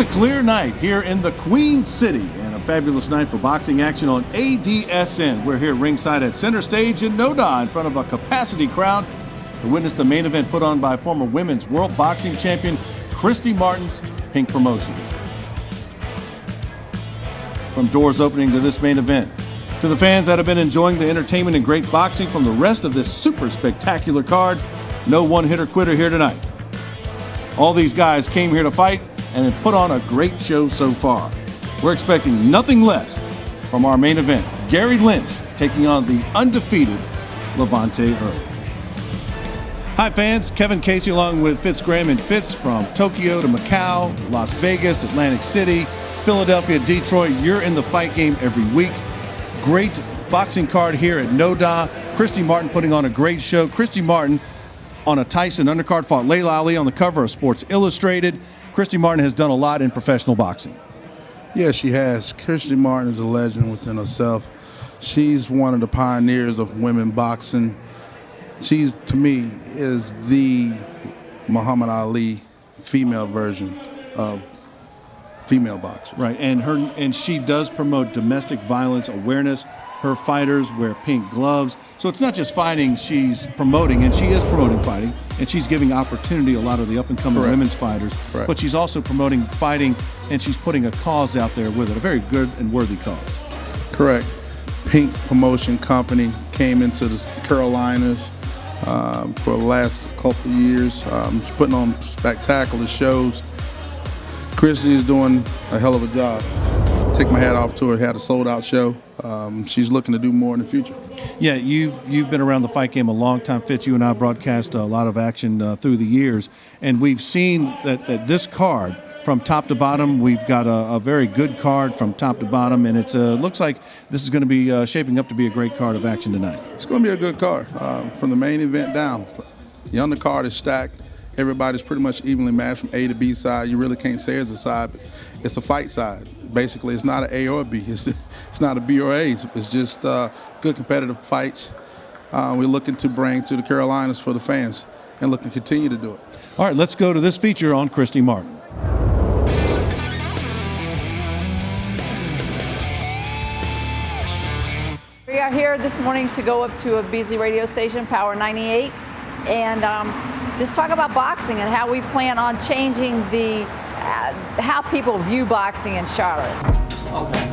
a clear night here in the Queen City and a fabulous night for boxing action on ADSN. We're here ringside at Center Stage in NODA in front of a capacity crowd to witness the main event put on by former women's world boxing champion Christy Martin's Pink Promotions. From doors opening to this main event, to the fans that have been enjoying the entertainment and great boxing from the rest of this super spectacular card, no one-hitter quitter here tonight. All these guys came here to fight and have put on a great show so far. We're expecting nothing less from our main event, Gary Lynch taking on the undefeated LaVonte Earley. Hi fans, Kevin Casey along with Fitz Graham and Fitz from Tokyo to Macau, Las Vegas, Atlantic City, Philadelphia, Detroit. You're in the fight game every week. Great boxing card here at NODA. Christy Martin putting on a great show. Christy Martin on a Tyson undercard fought Layla Ali on the cover of Sports Illustrated. Christy Martin has done a lot in professional boxing. Yeah, she has. Christy Martin is a legend within herself. She's one of the pioneers of women boxing. She's, to me, is the Muhammad Ali female version of female boxing. Right, and she does promote domestic violence awareness. Her fighters wear pink gloves. So it's not just fighting she's promoting, and she is promoting fighting, and she's giving opportunity to a lot of the up-and-coming women's fighters. Correct. But she's also promoting fighting, and she's putting a cause out there with it, a very good and worthy cause. Correct. Pink Promotion Company came into the Carolinas for the last couple of years. She's putting on spectacular shows. Christy is doing a hell of a job. Take my hat off to her. Had a sold-out show. She's looking to do more in the future. Yeah, you've been around the fight game a long time, Fitz. You and I broadcast a lot of action through the years, and we've seen that this card, from top to bottom, we've got a very good card from top to bottom, and it looks like this is going to be shaping up to be a great card of action tonight. It's going to be a good card from the main event down. The undercard is stacked. Everybody's pretty much evenly matched from A to B side. You really can't say it's a side, but it's a fight side. Basically, it's not an A or a B. It's not a B or A. It's just good competitive fights we're looking to bring to the Carolinas for the fans and looking to continue to do it. All right, let's go to this feature on Christy Martin. We are here this morning to go up to a Beasley radio station, Power 98, and just talk about boxing and how we plan on changing the how people view boxing in Charlotte. Okay.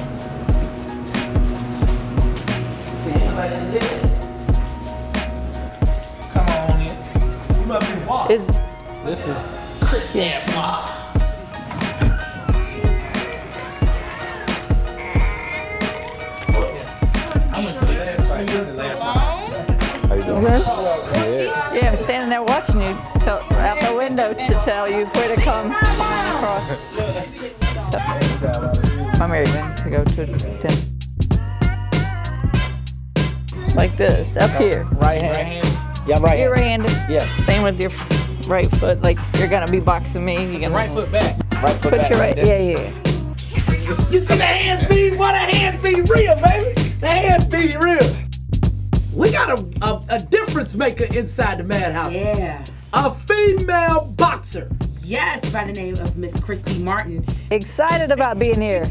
Come on in. You must be walking. This is Christy. Yes. I went to the last fight. The last fight. How you doing? Yeah, I'm standing there watching you out the window to tell you where to come across. I'm ready then to go to 10. Like this, up here. Right hand. Yeah, right hand. You're right-handed. Yes. Stand with your right foot like you're gonna be boxing me. You're gonna Right foot back. Right foot put back. your right. Like this. Yeah. You see the hands be? Why the hands be real, baby? The hands be real. We got a difference maker inside the madhouse. Yeah. A female boxer. Yes, by the name of Miss Christy Martin. Excited about being here.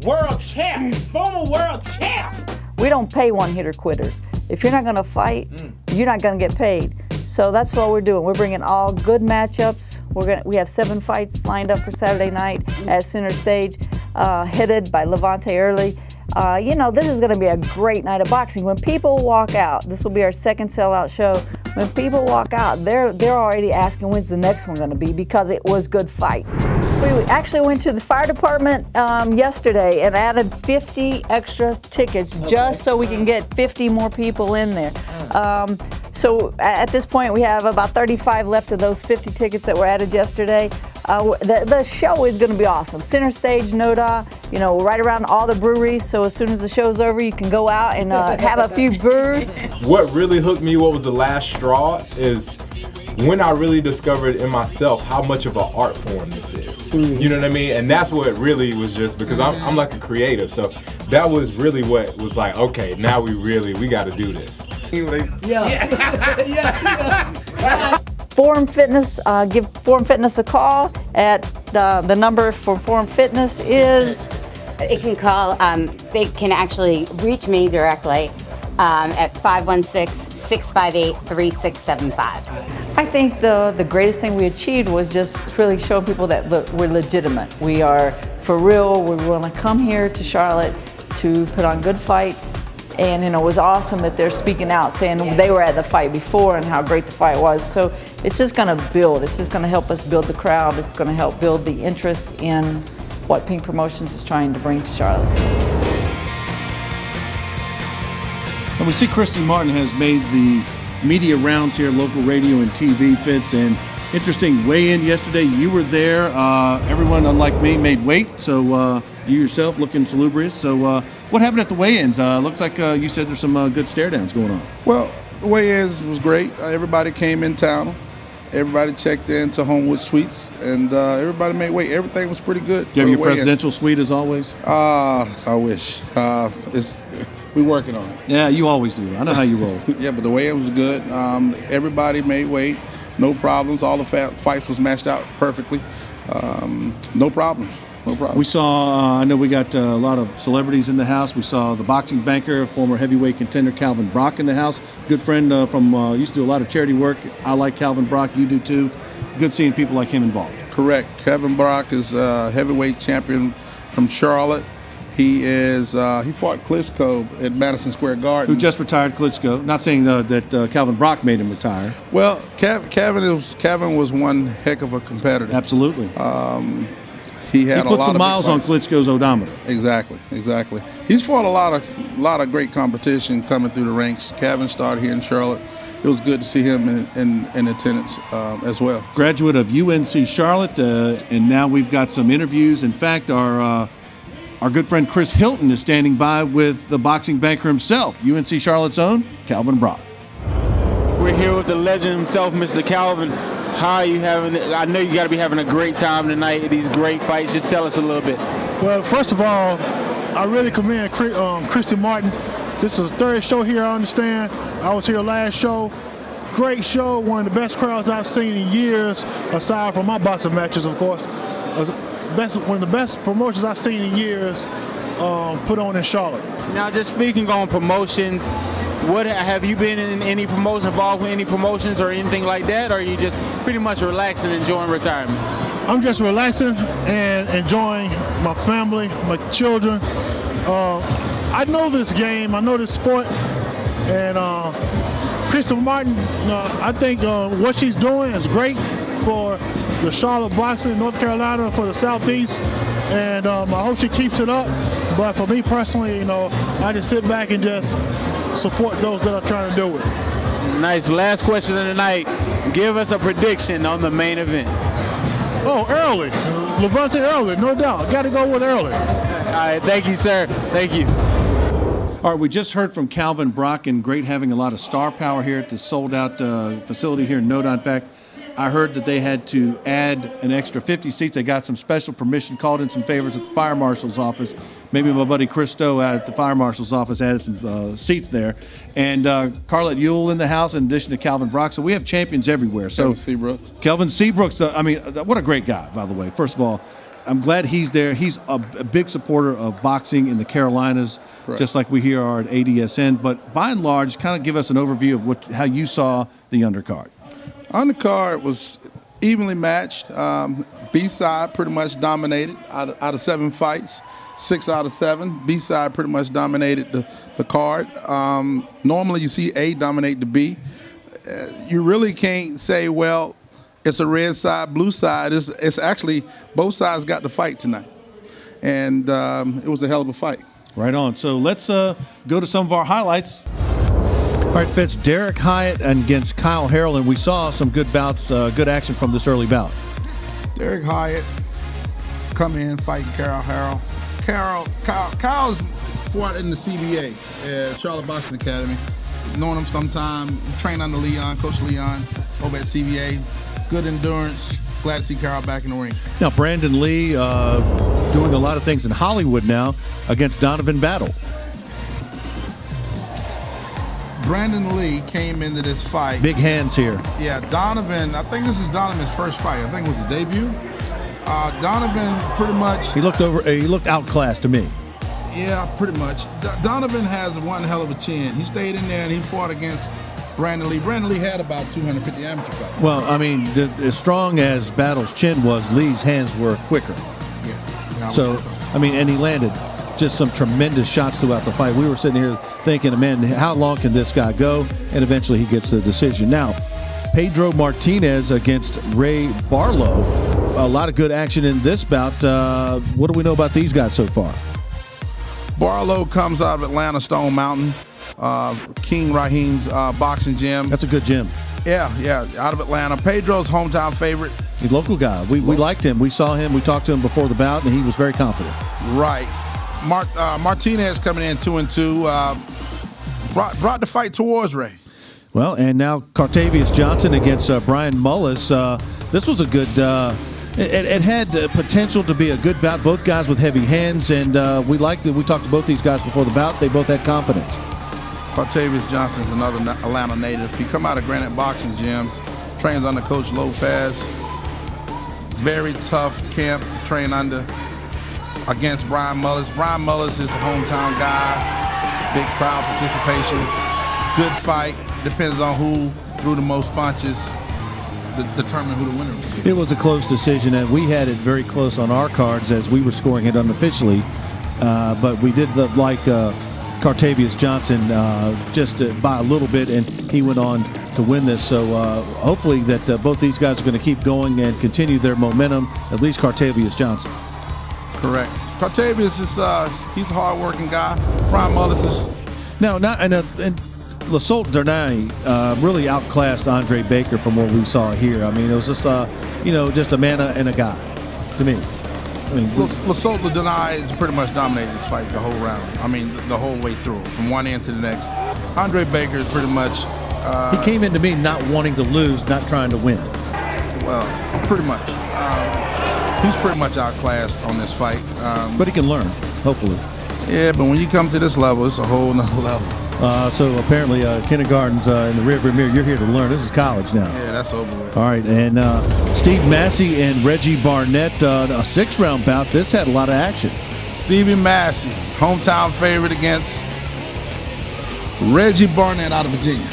World champ. Former world champ. We don't pay one-hitter quitters. If you're not going to fight, you're not going to get paid. So that's what we're doing. We're bringing all good matchups. We have 7 fights lined up for Saturday night at Center Stage, headed by LaVonte Earley. This is going to be a great night of boxing. When people walk out, this will be our second sellout show. When people walk out, they're already asking when's the next one going to be because it was good fights. We actually went to the fire department yesterday and added 50 extra tickets just so we can get 50 more people in there. So at this point, we have about 35 left of those 50 tickets that were added yesterday. The show is going to be awesome. Center Stage, NODA, right around all the breweries. So as soon as the show's over, you can go out and have a few brews. What really hooked me, what was the last straw, is when I really discovered in myself how much of an art form this is. You know what I mean? And that's what really was just because I'm like a creative. So that was really what was like, okay, now we got to do this. Forum Fitness, give Forum Fitness a call at the number for Form Fitness is? It can call, they can actually reach me directly at 516-658-3675. I think the greatest thing we achieved was just really show people that look, we're legitimate. We are for real. We want to come here to Charlotte to put on good fights. And it was awesome that they're speaking out, saying they were at the fight before and how great the fight was. So it's just going to build. It's just going to help us build the crowd. It's going to help build the interest in what Pink Promotions is trying to bring to Charlotte. And we see Christy Martin has made the media rounds here, local radio and TV, Fitz, and interesting weigh-in yesterday. You were there. Everyone, unlike me, made weight, so you yourself looking salubrious. So what happened at the weigh-ins? Looks like you said there's some good stare-downs going on. Well, the weigh-ins was great. Everybody came in town. Everybody checked in to Homewood Suites, and everybody made weight. Everything was pretty good. You have your presidential suite as always? I wish. We're working on it. Yeah, you always do. I know how you roll. Yeah, but the weigh-in was good. Everybody made weight. No problems. All the fights was matched out perfectly. No problems. No problem. We saw, I know we got a lot of celebrities in the house. We saw the boxing banker, former heavyweight contender Calvin Brock in the house. Good friend from, used to do a lot of charity work. I like Calvin Brock. You do too. Good seeing people like him involved. Correct. Calvin Brock is a heavyweight champion from Charlotte. He fought Klitschko at Madison Square Garden. Who just retired Klitschko. Not saying that Calvin Brock made him retire. Well, Calvin was one heck of a competitor. Absolutely. He had put some miles on Klitschko's odometer. Exactly. He's fought a lot of great competition coming through the ranks. Calvin started here in Charlotte. It was good to see him in attendance as well. Graduate of UNC Charlotte, and now we've got some interviews. In fact, our good friend Chris Hilton is standing by with the boxing banker himself, UNC Charlotte's own Calvin Brock. We're here with the legend himself, Mr. Calvin. How are you having it? I know you got to be having a great time tonight at these great fights. Just tell us a little bit. Well, first of all, I really commend Christy Martin. This is the third show here, I understand. I was here last show. Great show, one of the best crowds I've seen in years, aside from my boxing matches, of course. One of the best promotions I've seen in years put on in Charlotte. Now, just speaking on promotions, what have you been in any promotion, involved with any promotions or anything like that, or are you just pretty much relaxing and enjoying retirement? I'm just relaxing and enjoying my family, my children. I know this game, I know this sport, and Christy Martin, I think what she's doing is great for the Charlotte boxing, North Carolina, for the Southeast, and I hope she keeps it up. But for me personally, I just sit back and just support those that are trying to do it. Nice. Last question of the night. Give us a prediction on the main event. Oh, Earley. LaVonte Earley, no doubt. Got to go with Earley. All right. Thank you, sir. Thank you. All right, we just heard from Calvin Brock, and great having a lot of star power here at the sold-out facility here in Noda. In fact, I heard that they had to add an extra 50 seats. They got some special permission, called in some favors at the fire marshal's office. Maybe my buddy Christo at the fire marshal's office added some seats there. And Carlette Ewell in the house in addition to Calvin Brock. So we have champions everywhere. So Kelvin Seabrooks, what a great guy, by the way. First of all, I'm glad he's there. He's a big supporter of boxing in the Carolinas, correct, just like we here are at ADSN. But by and large, kind of give us an overview of how you saw the undercard. Undercard was evenly matched. B-side pretty much dominated out of 7 fights, 6 out of 7. B-side pretty much dominated the card. Normally you see A dominate the B. You really can't say, well, it's a red side, blue side. It's actually both sides got to fight tonight. And it was a hell of a fight. Right on. So let's go to some of our highlights. All right, Fitz, Derek Hyatt against Kyle Harrell, and we saw some good bouts, good action from this early bout. Derek Hyatt come in fighting Kyle Harrell. Kyle's fought in the CBA, Charlotte Boxing Academy. Known him sometime, trained under Leon, Coach Leon, over at CBA. Good endurance. Glad to see Kyle back in the ring. Now, Brandon Lee doing a lot of things in Hollywood now against Donovan Battle. Brandon Lee came into this fight. Big hands here. Yeah, Donovan, I think this is Donovan's first fight. I think it was his debut. Donovan pretty much. He looked outclassed to me. Yeah, pretty much. Donovan has one hell of a chin. He stayed in there and he fought against Brandon Lee. Brandon Lee had about 250 amateur fights. Well, I mean, as strong as Battle's chin was, Lee's hands were quicker. Yeah. So, I mean, and he landed just some tremendous shots throughout the fight. We were sitting here thinking, man, how long can this guy go? And eventually he gets the decision. Now, Pedro Martinez against Ray Barlow. A lot of good action in this bout. What do we know about these guys so far? Barlow comes out of Atlanta, Stone Mountain, King Raheem's boxing gym. That's a good gym. Yeah, out of Atlanta. Pedro's hometown favorite. He's a local guy. We liked him. We saw him. We talked to him before the bout, and he was very confident. Right. Martinez coming in 2-2. Brought the fight towards Ray. Well, and now Cartavius Johnson against Brian Mullis. This was a good. It had potential to be a good bout. Both guys with heavy hands, and we liked it. We talked to both these guys before the bout. They both had confidence. Cartavius Johnson's another Atlanta native. He come out of Granite Boxing Gym, trains under Coach Lopez. Very tough camp to train under against Brian Mullis. Brian Mullis is a hometown guy. Big crowd participation. Good fight. Depends on who threw the most punches. Determine who the winner was. It was a close decision, and we had it very close on our cards as we were scoring it unofficially. But we did like Cartavius Johnson just by a little bit, and he went on to win this. So hopefully that both these guys are going to keep going and continue their momentum, at least Cartavius Johnson. Correct. Cartavius is he's a hard-working guy. Brian Mullis is. No, not and Lasault Dernay really outclassed Andre Baker from what we saw here. I mean, it was just just a man and a guy to me. I mean, Lasault Dernay has pretty much dominated this fight the whole round. I mean, the whole way through, from one end to the next. Andre Baker is pretty much. He came into me not wanting to lose, not trying to win. Well, pretty much. He's pretty much outclassed on this fight. But he can learn, hopefully. Yeah, but when you come to this level, it's a whole nother level. So apparently kindergarten's in the rearview mirror. You're here to learn. This is college now. Yeah, that's over with. All right, and Steve Massey and Reggie Barnett, a 6-round bout. This had a lot of action. Stevie Massey, hometown favorite against Reggie Barnett out of Virginia.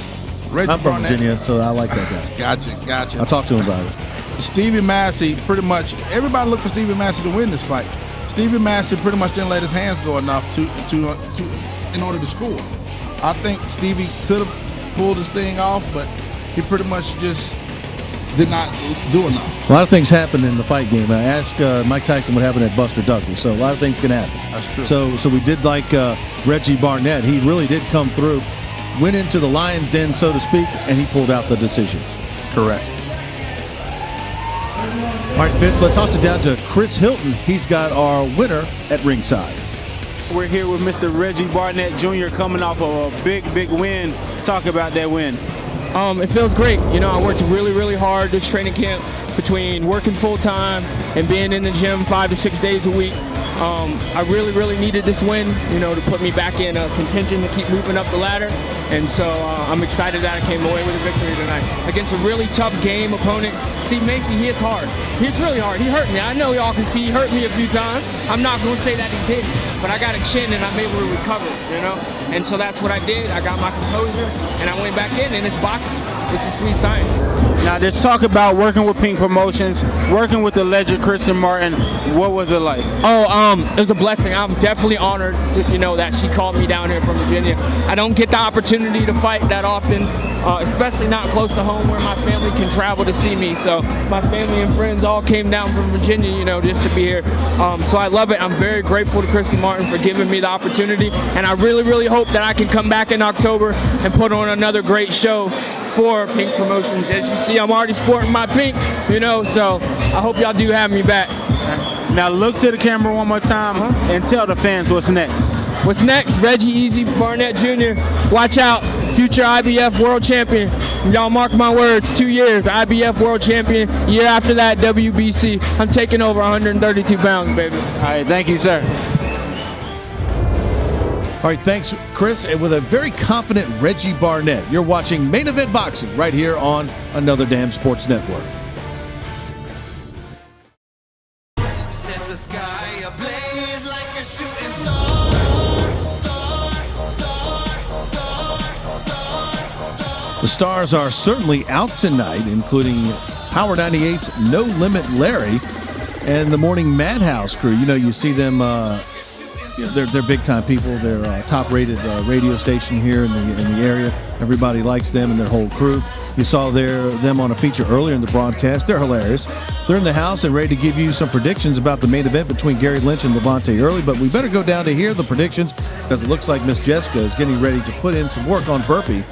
I'm from Virginia, so I like that guy. Gotcha. I'll talk to him about it. Stevie Massey, pretty much, everybody looked for Stevie Massey to win this fight. Stevie Massey pretty much didn't let his hands go enough to in order to score. I think Stevie could have pulled his thing off, but he pretty much just did not do enough. A lot of things happen in the fight game. I asked Mike Tyson what happened at Buster Douglas, so a lot of things can happen. That's true. So we did like Reggie Barnett. He really did come through, went into the lion's den, so to speak, and he pulled out the decision. Correct. All right, Vince, let's toss it down to Chris Hilton. He's got our winner at ringside. We're here with Mr. Reggie Barnett Jr. coming off of a big win. Talk about that win. It feels great. I worked really hard this training camp between working full-time and being in the gym 5 to 6 days a week. I really needed this win, to put me back in contention to keep moving up the ladder. And so I'm excited that I came away with a victory tonight. Against a really tough game opponent, Steve Massey, he hits hard. He hits really hard. He hurt me. I know y'all can see he hurt me a few times. I'm not going to say that he didn't, but I got a chin and I'm able to recover, And so that's what I did. I got my composure and I went back in, and it's boxing. It's a sweet science. Now, let's talk about working with Pink Promotions, working with the legend Christy Martin. What was it like? It was a blessing. I'm definitely honored to, that she called me down here from Virginia. I don't get the opportunity to fight that often, especially not close to home where my family can travel to see me. So my family and friends all came down from Virginia, just to be here. So I love it. I'm very grateful to Christy Martin for giving me the opportunity, and I really hope that I can come back in October and put on another great show for Pink Promotions. As you see, I'm already sporting my pink, so I hope y'all do have me back. Now look to the camera one more time and tell the fans what's next. What's next? Reggie Easy Barnett Jr. Watch out, future IBF World Champion. Y'all mark my words, 2 years, IBF World Champion. Year after that, WBC. I'm taking over 132 pounds, baby. All right, thank you, sir. All right, thanks, Chris. And with a very confident Reggie Barnett, you're watching Main Event Boxing right here on Another Damn Sports Network. The stars are certainly out tonight, including Power 98's No Limit Larry and the Morning Madhouse crew. You know, you see them, they're big-time people. They're a top-rated radio station here in the area. Everybody likes them and their whole crew. You saw them on a feature earlier in the broadcast. They're hilarious. They're in the house and ready to give you some predictions about the main event between Gary Lynch and LaVonte Earley. But we better go down to hear the predictions because it looks like Miss Jessica is getting ready to put in some work on Burpee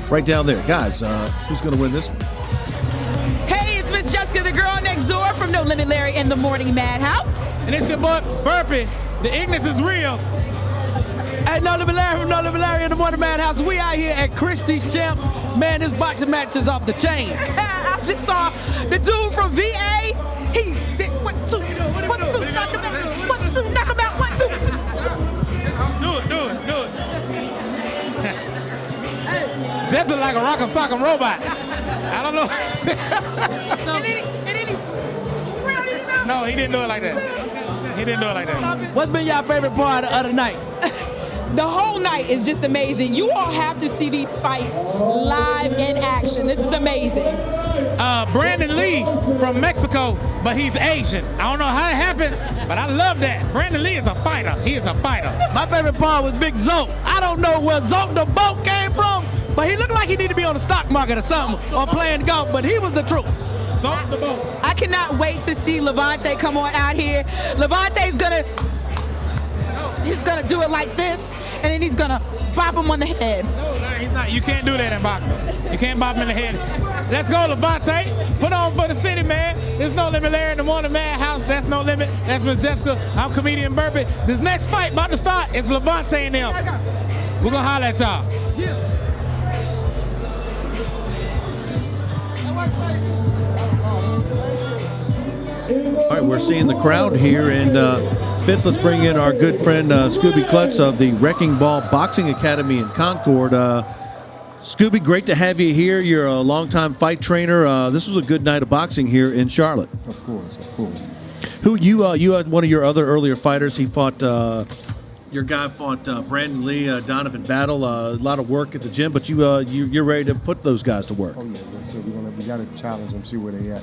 right down there. Guys, who's going to win this one? Hey, it's Miss Jessica, the girl next door from No Limit Larry and the Morning Madhouse. And it's your boy, Burpee. The ignorance is real. Hey, No Limit Larry from No Limit Larry and the Morning Madhouse. We out here at Christy's Champs. Man, this boxing match is off the chain. I just saw the dude from VA. He did knock him out. Do it. Just look like a rock'em sock'em robot. I don't know. No, he didn't do it like that. What's been your favorite part of the night? The whole night is just amazing. You all have to see these fights live in action. This is amazing. Brandon Lee from Mexico, but he's Asian. I don't know how it happened, but I love that. Brandon Lee is a fighter. He is a fighter. My favorite part was Big Zoke. I don't know where Zoke the boat came from, but he looked like he needed to be on the stock market or something, or playing golf, but he was the truth. Zoke the boat. I cannot wait to see LaVonte come on out here. LaVonte's gonna do it like this, and then he's gonna bop him on the head. No, he's not. You can't do that in boxing. You can't bop him in the head. Let's go, LaVonte. Put on for the city, man. There's No Limit Larry in the Morning Madhouse. That's No Limit. That's Miss Jessica. I'm comedian Burpee. This next fight about to start is LaVonte and them. We're gonna holler at y'all. All right, we're seeing the crowd here, and Fitz, let's bring in our good friend Scooby Klutz of the Wrecking Ball Boxing Academy in Concord. Scooby, great to have you here. You're a longtime fight trainer. This was a good night of boxing here in Charlotte. Of course. Who you had one of your other earlier fighters. He fought. Your guy fought Brandon Lee, Donovan Battle. A lot of work at the gym, but you're ready to put those guys to work. Oh yeah, so we got to challenge them, see where they at.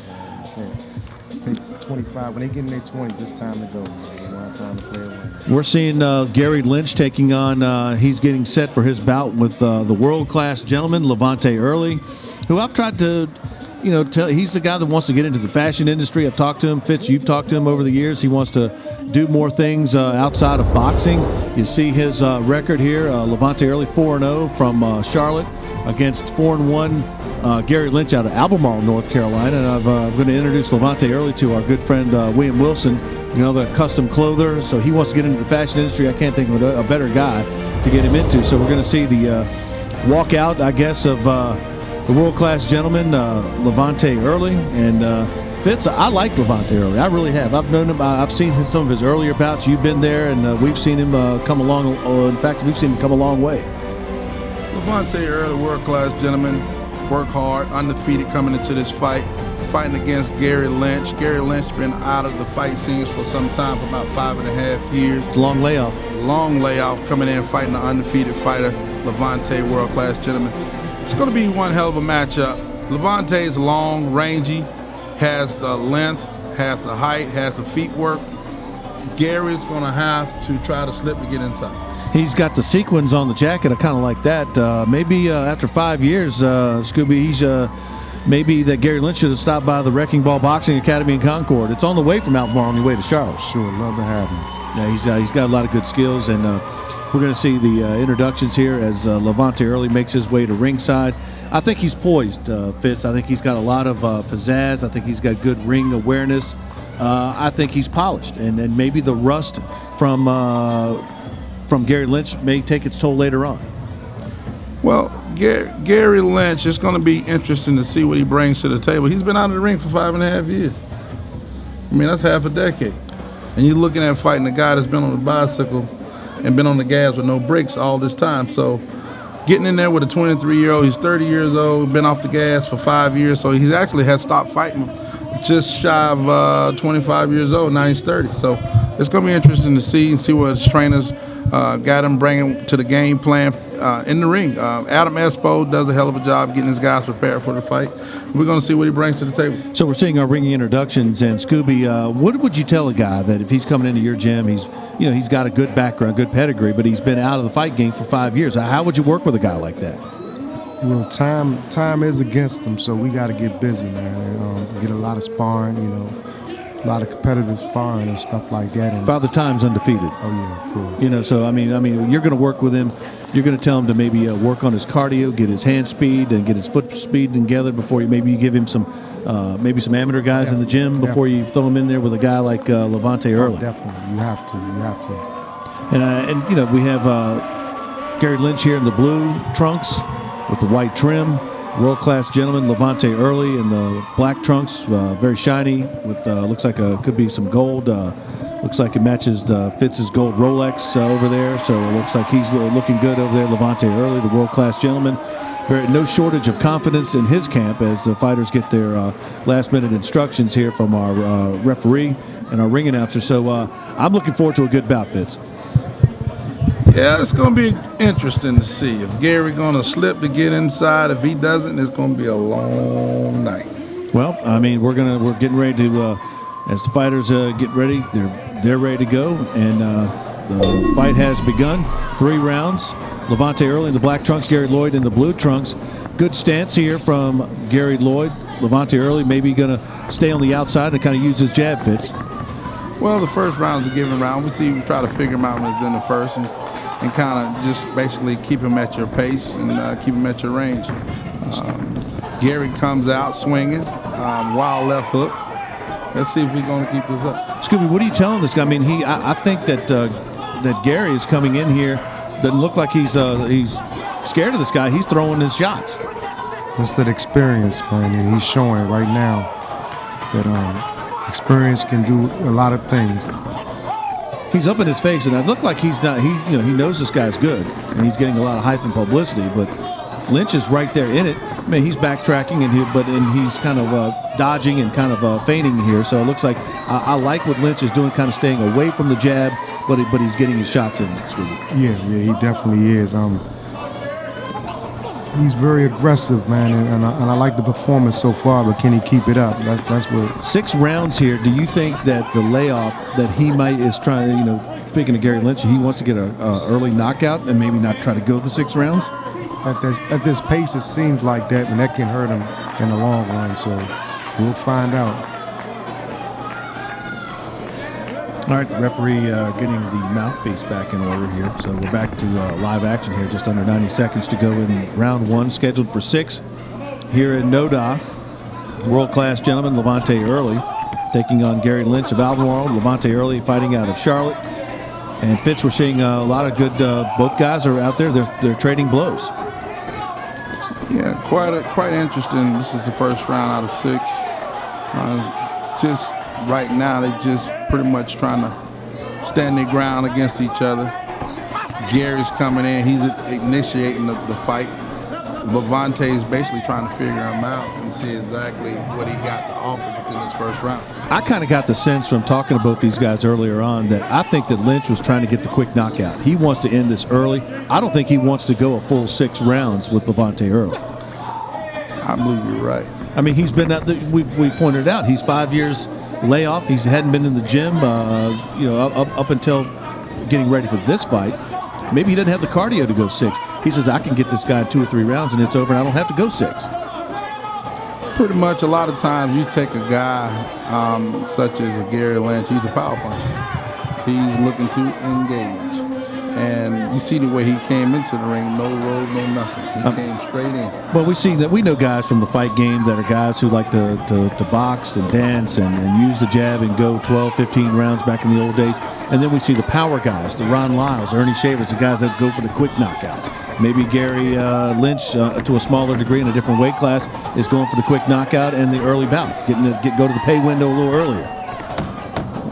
Take 25 when they get in their 20s. It's time to go. I'm trying to play away. We're seeing Gary Lynch taking on. He's getting set for his bout with the world-class gentleman LaVonte Earley, who I've tried to. He's the guy that wants to get into the fashion industry. I've talked to him. Fitz, you've talked to him over the years. He wants to do more things outside of boxing. You see his record here. LaVonte Earley 4-0 from Charlotte against 4-1 Gary Lynch out of Albemarle, North Carolina. And I'm going to introduce LaVonte Earley to our good friend William Wilson, the custom clother. So he wants to get into the fashion industry. I can't think of a better guy to get him into. So we're going to see the walkout, I guess, of the world-class gentleman, LaVonte Earley. And Fitz, I like LaVonte Earley. I really have. I've known him. I've seen some of his earlier bouts. You've been there, and we've seen him come along. In fact, we've seen him come a long way. LaVonte Earley, world-class gentleman, work hard, undefeated coming into this fight, fighting against Gary Lynch. Gary Lynch been out of the fight scenes for some time, for about 5.5 years. It's a long layoff. Long layoff, coming in fighting an undefeated fighter, LaVonte, world-class gentleman. It's going to be one hell of a matchup. LaVonte is long, rangy, has the length, has the height, has the feet work. Gary's going to have to try to slip to get inside. He's got the sequins on the jacket. I kind of like that. Maybe after 5 years, Scooby, maybe that Gary Lynch should have stopped by the Wrecking Ball Boxing Academy in Concord. It's on the way from Albemarle on your way to Charlotte. Sure, love to have him. Yeah, he's got a lot of good skills, and we're going to see the introductions here as LaVonte Earley makes his way to ringside. I think he's poised, Fitz. I think he's got a lot of pizzazz. I think he's got good ring awareness. I think he's polished, and maybe the rust from Gary Lynch may take its toll later on. Well, Gary Lynch, it's going to be interesting to see what he brings to the table. He's been out of the ring for 5.5 years. I mean, that's half a decade. And you're looking at fighting a guy that's been on a bicycle and been on the gas with no brakes all this time. So getting in there with a 23-year-old, he's 30 years old, been off the gas for 5 years, so he actually has stopped fighting just shy of 25 years old. Now he's 30. So it's going to be interesting to see what his trainers got him bringing to the game plan in the ring. Adam Espo does a hell of a job getting his guys prepared for the fight. We're going to see what he brings to the table. So we're seeing our ringing introductions, and Scooby, what would you tell a guy that if he's coming into your gym, he's got a good background, good pedigree, but he's been out of the fight game for 5 years? How would you work with a guy like that? Well, time is against them, so we got to get busy, man, and get a lot of sparring, a lot of competitive sparring and stuff like that. And Father Time's undefeated. Oh yeah, of course. So I mean, you're going to work with him. You're going to tell him to maybe work on his cardio, get his hand speed, and get his foot speed together before you give him some amateur guys in the gym before you throw him in there with a guy like LaVonte Earley. Definitely, you have to. And we have Gary Lynch here in the blue trunks with the white trim. World-class gentleman, LaVonte Earley in the black trunks, very shiny with looks like could be some gold. Looks like it matches fits his gold Rolex over there, so it looks like he's looking good over there. LaVonte Earley, the world-class gentleman. No shortage of confidence in his camp as the fighters get their last-minute instructions here from our referee and our ring announcer. So I'm looking forward to a good bout, Fitz. Yeah, it's going to be interesting to see if Gary going to slip to get inside. If he doesn't, it's going to be a long night. Well, I mean, we're getting ready to as the fighters get ready, they're ready to go, and the fight has begun. 3 rounds. LaVonte Earley in the black trunks, Gary Lloyd in the blue trunks. Good stance here from Gary Lloyd. LaVonte Earley maybe going to stay on the outside and kind of use his jab, Fitz. Well, the first round is a given round. We try to figure him out within the first and kind of just basically keep him at your pace and keep him at your range. Gary comes out swinging, wild left hook. Let's see if we're going to keep this up. Scooby, what are you telling this guy? I mean, I think that Gary is coming in here. Doesn't look like he's scared of this guy. He's throwing his shots. That's that experience, man, and he's showing right now that experience can do a lot of things. He's up in his face, and it looked like he's not. He knows this guy's good, and he's getting a lot of hype and publicity. But Lynch is right there in it. I mean, he's backtracking, and he's kind of dodging and kind of feigning here. So it looks like I like what Lynch is doing, kind of staying away from the jab, but he's getting his shots in. Yeah, he definitely is. He's very aggressive, man, and I like the performance so far. But can he keep it up? That's what. 6 rounds here. Do you think that the layoff that he is trying to, speaking of Gary Lynch, he wants to get a early knockout and maybe not try to go the 6 rounds? At this pace, it seems like that, and that can hurt him in the long run. So we'll find out. All right, the referee getting the mouthpiece back in order here. So we're back to live action here, just under 90 seconds to go in round 1, scheduled for 6 here in Noda. World-class gentleman, LaVonte Earley, taking on Gary Lynch of Albemarle. LaVonte Earley fighting out of Charlotte. And Fitz, we're seeing a lot of good, both guys are out there, they're trading blows. Yeah, quite interesting. This is the first round out of 6. Just right now, they just pretty much trying to stand their ground against each other. Gary's coming in. He's initiating the fight. LaVonte is basically trying to figure him out and see exactly what he got to offer within this first round. I kind of got the sense from talking to both these guys earlier on that I think that Lynch was trying to get the quick knockout. He wants to end this early. I don't think he wants to go a full 6 rounds with LaVonte Earley. I believe you're right. I mean, he's been out. We pointed out he's 5 years layoff. He hadn't been in the gym, up until getting ready for this fight. Maybe he doesn't have the cardio to go 6. He says, I can get this guy 2 or 3 rounds and it's over and I don't have to go 6. Pretty much a lot of times you take a guy such as a Gary Lynch, he's a power puncher. He's looking to engage. And you see the way he came into the ring, no road, no nothing. He came straight in. Well, we know guys from the fight game that are guys who like to box and dance and use the jab and go 12, 15 rounds back in the old days. And then we see the power guys, the Ron Lyles, Ernie Shavers, the guys that go for the quick knockouts. Maybe Gary Lynch, to a smaller degree in a different weight class, is going for the quick knockout and the early bout, go to the pay window a little earlier.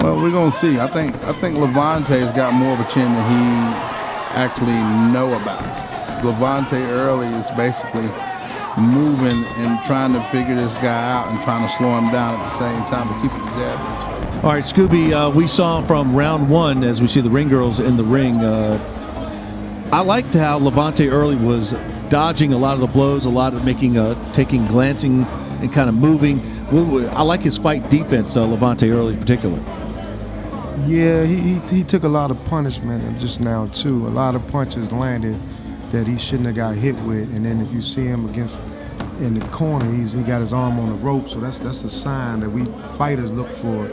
Well, we're going to see. I think LaVonte's got more of a chin than he actually know about. LaVonte Earley is basically moving and trying to figure this guy out and trying to slow him down at the same time, but keeping the jab in his face. All right, Scooby, we saw from round one, as we see the ring girls in the ring, I liked how LaVonte Earley was dodging a lot of the blows, a lot of taking, glancing, and kind of moving. I like his fight defense, LaVonte Earley in particular. Yeah, he took a lot of punishment just now, too. A lot of punches landed that he shouldn't have got hit with. And then if you see him in the corner, he got his arm on the rope. So that's a sign that we fighters look for,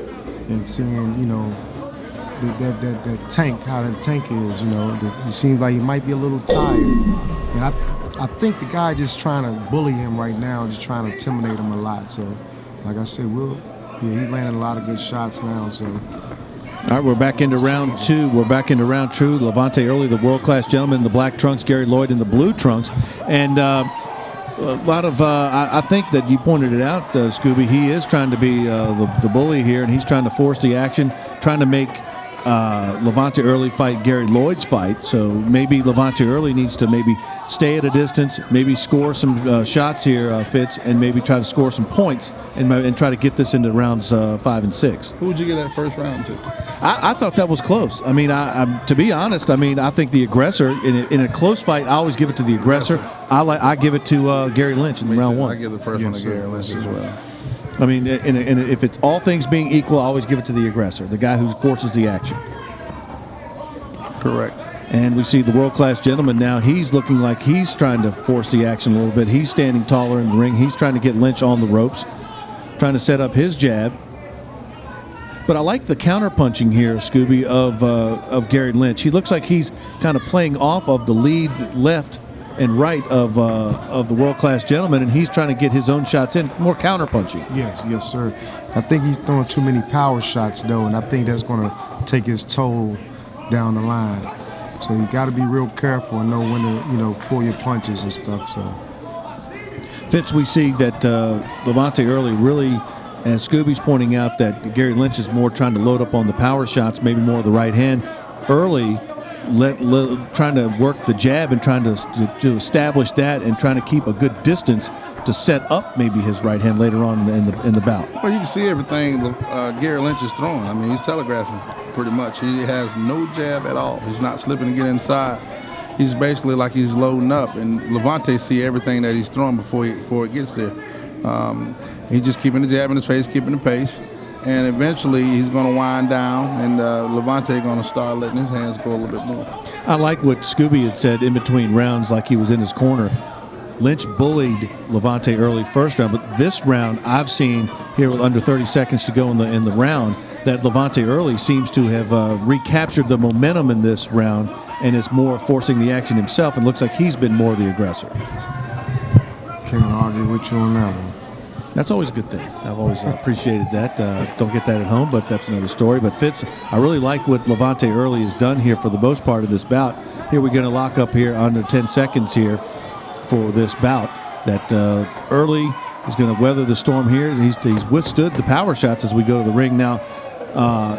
and seeing, that tank, how that tank is, he seems like he might be a little tired. And I think the guy just trying to bully him right now, just trying to intimidate him a lot. So, like I said, he's landing a lot of good shots now. So. All right, we're back into round two. LaVonte Earley, the world-class gentleman in the black trunks, Gary Lloyd in the blue trunks. And a lot of, I think that you pointed it out, Scooby, he is trying to be the bully here, and he's trying to force the action, trying to make LaVonte Earley fight Gary Lloyd's fight. So maybe LaVonte Earley needs to maybe stay at a distance, maybe score some shots here, Fitz, and maybe try to score some points and try to get this into rounds 5 and 6. Who would you give that first round to? I thought that was close. I mean, to be honest, I think the aggressor, in a close fight, I always give it to the aggressor. I give it to Gary Lynch in round one. I give the first one to Gary Lynch as well. I mean, if it's all things being equal, I always give it to the aggressor, the guy who forces the action. Correct. And we see the world-class gentleman now. He's looking like he's trying to force the action a little bit. He's standing taller in the ring. He's trying to get Lynch on the ropes, trying to set up his jab. But I like the counter-punching here, Scooby, of Gary Lynch. He looks like he's kind of playing off of the lead left and right of the world-class gentleman, and he's trying to get his own shots in, more counter-punching. Yes, sir. I think he's throwing too many power shots, though, and I think that's going to take his toll down the line. So you got to be real careful and know when to, pull your punches and stuff. So, Fitz, we see that LaVonte Earley really, as Scooby's pointing out, that Gary Lynch is more trying to load up on the power shots, maybe more of the right hand. Early trying to work the jab and trying to establish that and trying to keep a good distance to set up maybe his right hand later on in the bout. Well, you can see everything Gary Lynch is throwing. I mean, he's telegraphing pretty much. He has no jab at all. He's not slipping to get inside. He's basically like he's loading up, and LaVonte see everything that he's throwing before it gets there. He's just keeping the jab in his face, keeping the pace, and eventually he's going to wind down, and LaVonte going to start letting his hands go a little bit more. I like what Scooby had said in between rounds, like he was in his corner. Lynch bullied LaVonte Earley first round, but this round I've seen here with under 30 seconds to go in the round that LaVonte Earley seems to have recaptured the momentum in this round and is more forcing the action himself, and looks like he's been more the aggressor. Can't argue with you on that one. That's always a good thing. I've always appreciated that. Don't get that at home, but that's another story. But Fitz, I really like what LaVonte Earley has done here for the most part of this bout. Here we're going to lock up here under 10 seconds here for this bout. That Earley is going to weather the storm here. He's withstood the power shots as we go to the ring now.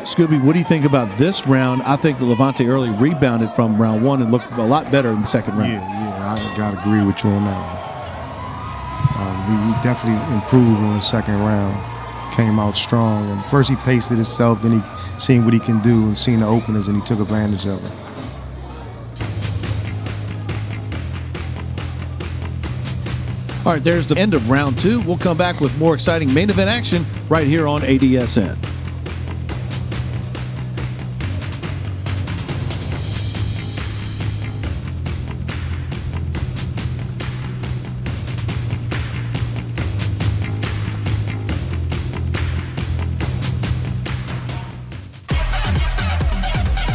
Scooby, what do you think about this round? I think LaVonte Earley rebounded from round one and looked a lot better in the second round. Yeah, I got to agree with you on that one. He definitely improved in the second round, came out strong. And first he paced it himself, then he seen what he can do and seen the openers, and he took advantage of it. All right, there's the end of round two. We'll come back with more exciting main event action right here on ADSN.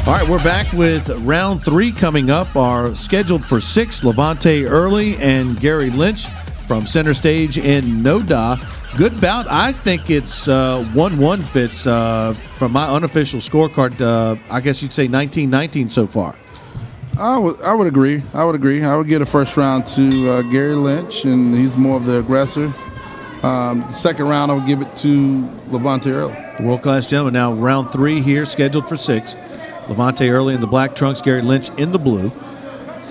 All right, we're back with round three coming up. Our scheduled for 6, LaVonte Earley and Gary Lynch from center stage in Noda. Good bout. I think it's 1-1 Fitz from my unofficial scorecard. I guess you'd say 19-19 so far. I would agree. I would give the first round to Gary Lynch, and he's more of the aggressor. The second round, I would give it to LaVonte Earley. The world-class gentleman. Now round three here, scheduled for 6. LaVonte Earley in the black trunks, Gary Lynch in the blue.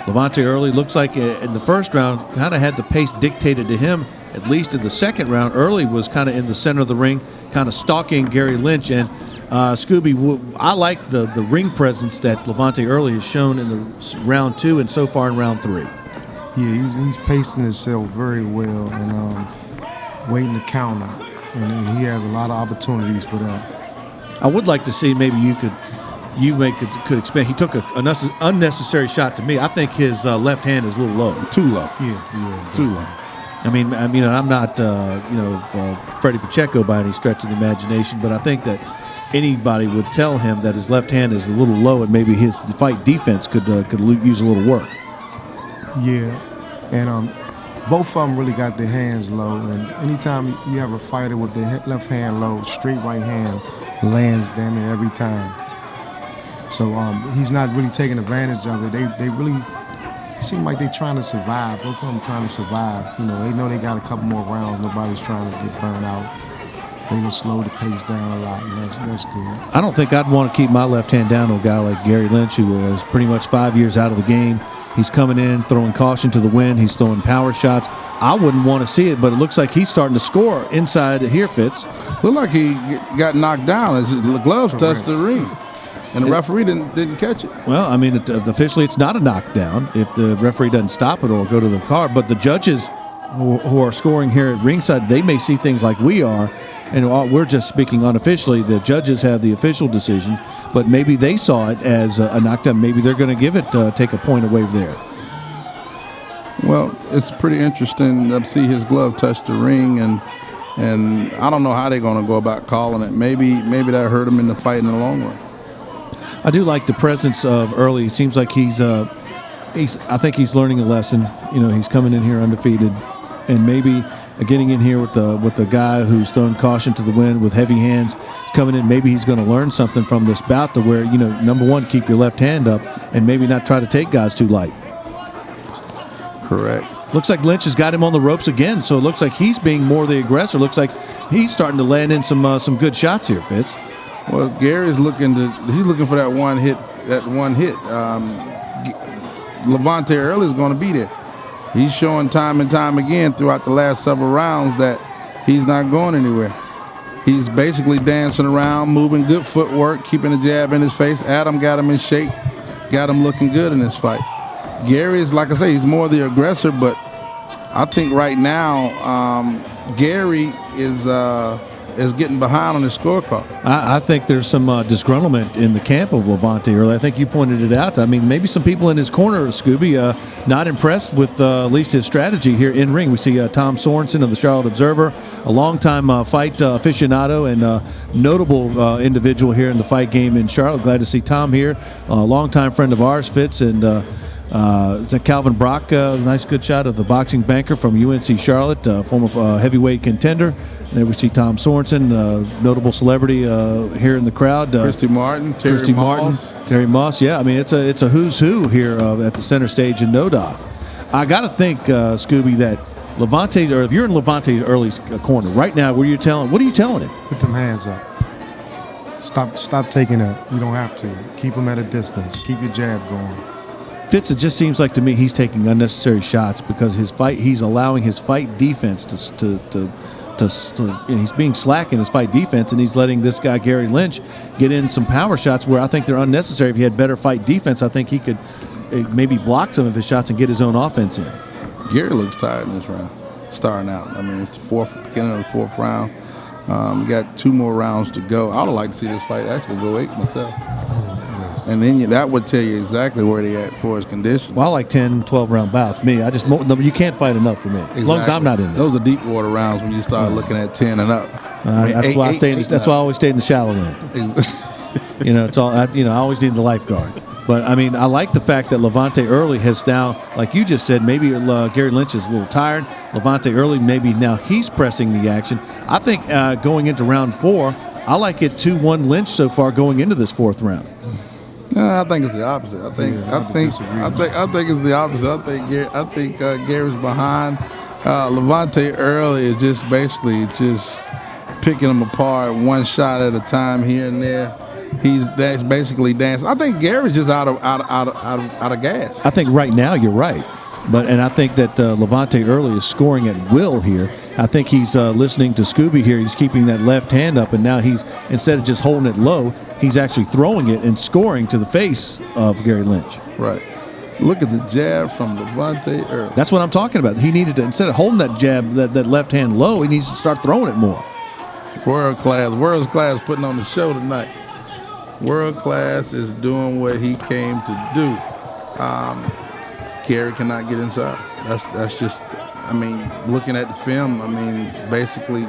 LaVonte Earley looks like in the first round kind of had the pace dictated to him at least in the second round, Earley was kind of in the center of the ring, kind of stalking Gary Lynch. And Scooby, I like the ring presence that LaVonte Earley has shown in the round 2 and so far in round 3. Yeah, he's pacing himself very well and waiting to counter. And he has a lot of opportunities for that. I would like to see maybe you could expand. He took an unnecessary shot to me. I think his left hand is a little low. Too low. Yeah. Too low. I mean, I'm not, Freddie Pacheco by any stretch of the imagination, but I think that anybody would tell him that his left hand is a little low and maybe his fight defense could use a little work. Yeah, and both of them really got their hands low, and anytime you have a fighter with their left hand low, straight right hand lands damn near every time. So he's not really taking advantage of it. They really seem like they're trying to survive. Both of them trying to survive. They know they got a couple more rounds. Nobody's trying to get burned out. They just slow the pace down a lot, and that's good. I don't think I'd want to keep my left hand down to a guy like Gary Lynch, who was pretty much 5 years out of the game. He's coming in, throwing caution to the wind. He's throwing power shots. I wouldn't want to see it, but it looks like he's starting to score inside here, Fitz. Looked like he got knocked down as the gloves touched the ring. And the referee didn't catch it. Well, I mean, officially it's not a knockdown if the referee doesn't stop it or go to the car. But the judges who are scoring here at ringside, they may see things like we are. And we're just speaking unofficially. The judges have the official decision. But maybe they saw it as a knockdown. Maybe they're going to give it, take a point away there. Well, it's pretty interesting to see his glove touch the ring. And I don't know how they're going to go about calling it. Maybe that hurt him in the fight in the long run. I do like the presence of Earley. It seems like I think he's learning a lesson. He's coming in here undefeated, and maybe getting in here with the guy who's throwing caution to the wind with heavy hands coming in. Maybe he's going to learn something from this bout to where, number one, keep your left hand up and maybe not try to take guys too light. Correct. Looks like Lynch has got him on the ropes again, so it looks like he's being more the aggressor. Looks like he's starting to land in some good shots here, Fitz. Well, Gary's looking for that one hit. LaVonte Earley is going to be there. He's showing time and time again throughout the last several rounds that he's not going anywhere. He's basically dancing around, moving good footwork, keeping a jab in his face. Adam got him in shape, got him looking good in this fight. Gary's, like I say, he's more the aggressor, but I think right now Gary is getting behind on his scorecard. I think there's some disgruntlement in the camp of LaVonte Earley. I think you pointed it out. I mean, maybe some people in his corner, Scooby, not impressed with at least his strategy here in ring. We see Tom Sorensen of the Charlotte Observer, a longtime fight aficionado and notable individual here in the fight game in Charlotte. Glad to see Tom here, a longtime friend of ours, Fitz, and Calvin Brock, nice good shot of the boxing banker from UNC Charlotte, former heavyweight contender. There we see Tom Sorensen, notable celebrity here in the crowd. Christy Martin, Terry Moss. Yeah, I mean it's a who's who here at the center stage in NODA. I got to think, Scooby, that LaVonte, or if you're in LaVonte Earley's corner right now, what are you telling him? Put them hands up. Stop taking it. You don't have to. Keep them at a distance. Keep your jab going. Fitz, it just seems like to me he's taking unnecessary shots because he's allowing his fight defense he's being slack in his fight defense, and he's letting this guy Gary Lynch get in some power shots where I think they're unnecessary. If he had better fight defense, I think he could maybe block some of his shots and get his own offense in. Gary looks tired in this round, starting out. I mean, it's the beginning of the fourth round. We got 2 more rounds to go. I would like to see this fight actually go 8 myself. And then that would tell you exactly where they at for his condition. Well, I like 10, 12-round bouts. You can't fight enough for me, exactly. As long as I'm not in there. Those are deep water rounds when you start looking at 10 and up. That's why I always stay in the shallow end. It's all. I always need the lifeguard. But I mean, I like the fact that LaVonte Earley has now, like you just said, maybe Gary Lynch is a little tired. LaVonte Earley, maybe now he's pressing the action. I think going into round 4, I like it 2-1 Lynch so far going into this 4th round. I think it's the opposite. I think it's the opposite. I think Gary's behind. LaVonte Earley is just basically picking him apart one shot at a time here and there. That's basically dancing. I think Gary's just out of gas. I think right now you're right. And I think that LaVonte Earley is scoring at will here. I think he's listening to Scooby here. He's keeping that left hand up, and now he's, instead of just holding it low, he's actually throwing it and scoring to the face of Gary Lynch. Right. Look at the jab from LaVonte Earley. That's what I'm talking about. He needed to, instead of holding that jab, that left hand low, he needs to start throwing it more. World class putting on the show tonight. World class is doing what he came to do. Gary cannot get inside. That's just, I mean, looking at the film, I mean, basically.